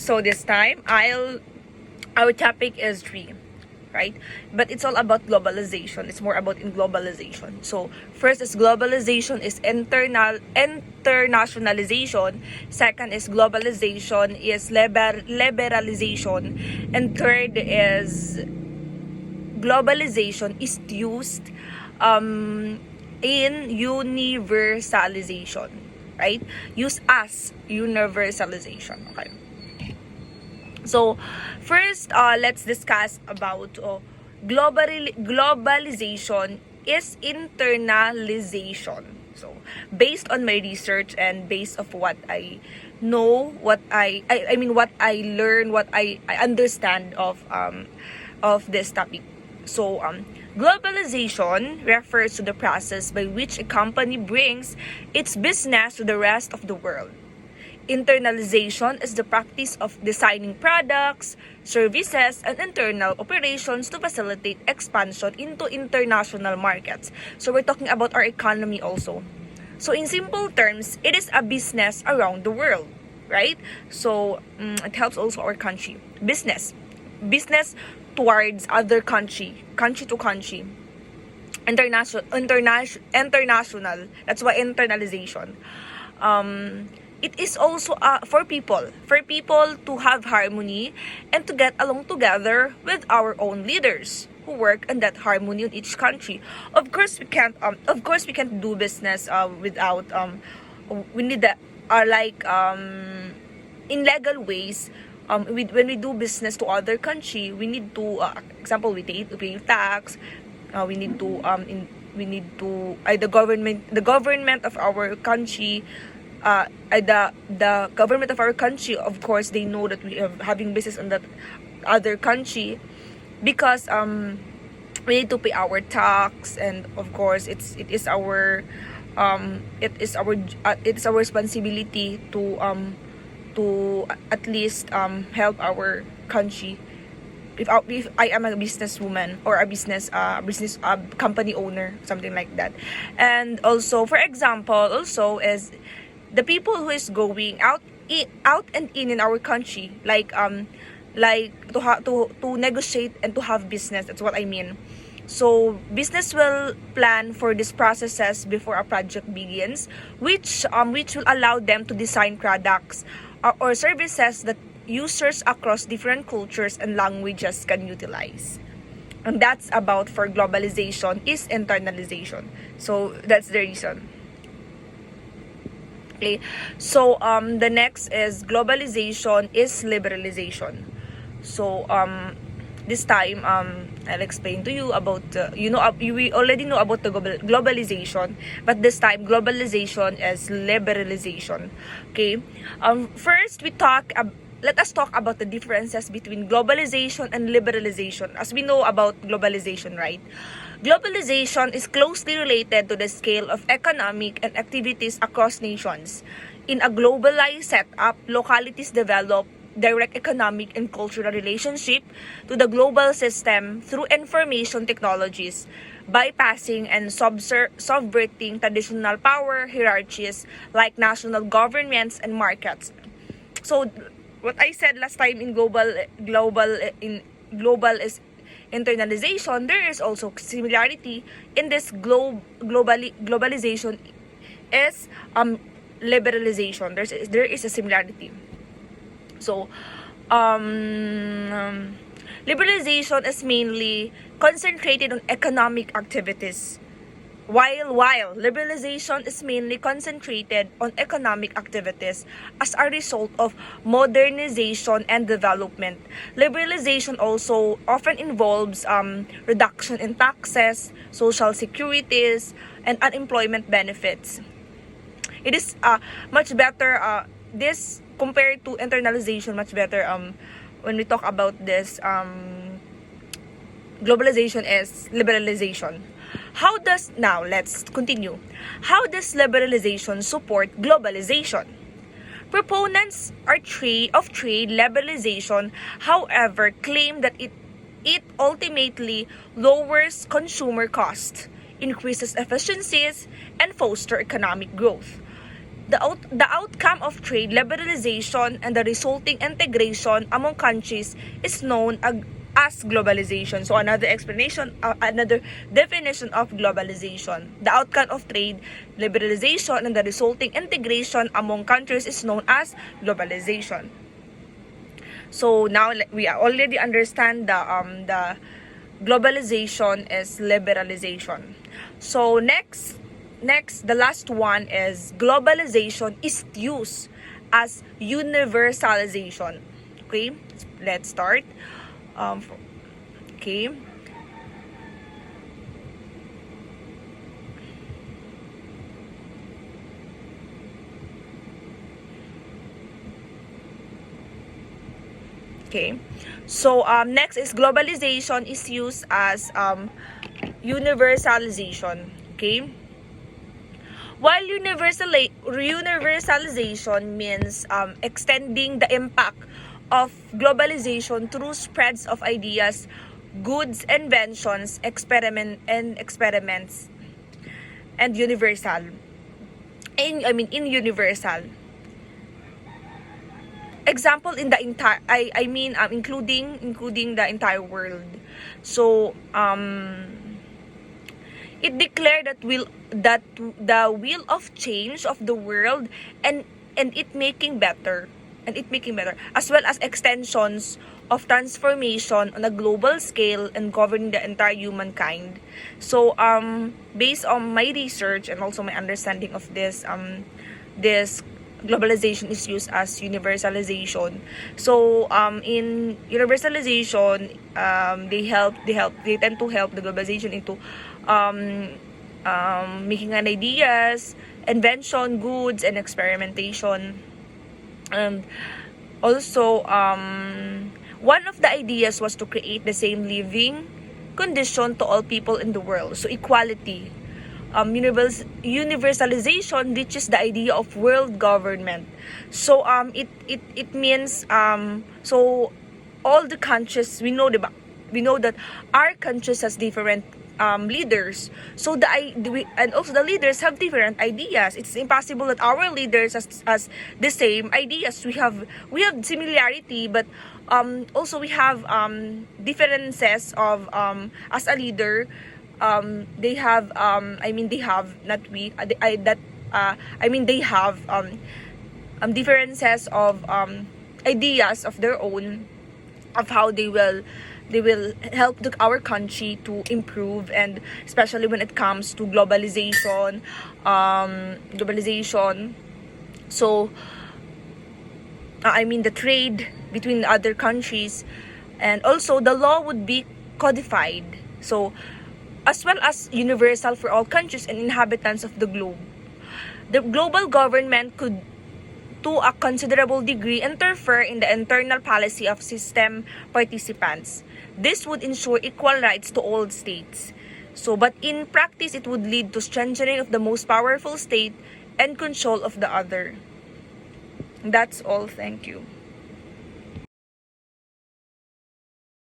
So this time, our topic is tree, right? But it's all about globalization. It's more about in globalization. So first is globalization is internationalization. Second is globalization is liberalization. And third is globalization is used in universalization, right? Use as universalization. Okay. So first, let's discuss about globalization is internalization. So based on my research and based of what I know, what I mean what I learn, what I understand of this topic. So globalization refers to the process by which a company brings its business to the rest of the world. Internalization is the practice of designing products, services, and internal operations to facilitate expansion into international markets. So we're talking about our economy also. So in simple terms, it is a business around the world, right? So it helps also our country. Business towards other country to country. International. That's why internalization. It is also for people to have harmony and to get along together with our own leaders who work in that harmony in each country. Of course we can't do business without we need that in legal ways. When we do business to other country, we need to example we pay tax. We need to the government of our country. The government of our country, of course, they know that we are having business in that other country, because we need to pay our tax, and of course it is our responsibility to at least help our country. If I am a businesswoman or a business company owner, something like that. And also, for example, also is the people who is going out and in our country, like to negotiate and to have business. That's what I mean. So business will plan for these processes before a project begins, which will allow them to design products or services that users across different cultures and languages can utilize. And that's about for globalization is internalization. So that's the reason. Okay. So the next is globalization is liberalization. So this time I'll explain to you about we already know about the globalization, but this time globalization is liberalization. Okay. First let us talk about the differences between globalization and liberalization. As we know about globalization, right? Globalization is closely related to the scale of economic and activities across nations. In a globalized setup, localities develop direct economic and cultural relationship to the global system through information technologies, bypassing and subverting traditional power hierarchies like national governments and markets. So what I said last time in global is internalization, there is also similarity in this globalization is liberalization. There is a similarity. So liberalization is mainly concentrated on economic activities, while liberalization is mainly concentrated on economic activities as a result of modernization and development. Liberalization also often involves reduction in taxes, social securities, and unemployment benefits. It is much better, this compared to internalization, much better when we talk about this globalization is liberalization. Let's continue. How does liberalization support globalization? Proponents of trade liberalization, however, claim that it ultimately lowers consumer costs, increases efficiencies, and fosters economic growth. The outcome of trade liberalization and the resulting integration among countries is known as globalization. So another explanation, another definition of globalization. The outcome of trade liberalization and the resulting integration among countries is known as globalization. So now we already understand the globalization is liberalization. So next, the last one is globalization is used as universalization. Okay, let's start. Okay. Okay. So next is globalization is used as universalization. Okay. While universalization means extending the impact of globalization through spreads of ideas, goods, inventions, experiments, and universal. In universal. Example in the entire, including the entire world. So it declared that the will of change of the world and it making better as well as extensions of transformation on a global scale and governing the entire humankind. So based on my research and also my understanding of this globalization is used as universalization. So in universalization, they tend to help the globalization into making an ideas, invention, goods, and experimentation. And also one of the ideas was to create the same living condition to all people in the world. So equality. Universalization reaches the idea of world government. So it means so all the countries, we know that our countries has different leaders. So and also the leaders have different ideas. It's impossible that our leaders has the same ideas. We have similarity, but also we have differences of as a leader. They have they have not we I that they have differences of ideas of their own of how they will help our country to improve, and especially when it comes to globalization. So the trade between other countries, and also the law would be codified, so as well as universal for all countries and inhabitants of the globe. The global government could, to a considerable degree, interfere in the internal policy of system participants. This would ensure equal rights to all states. So, but in practice, it would lead to strengthening of the most powerful state and control of the other. That's all. Thank you.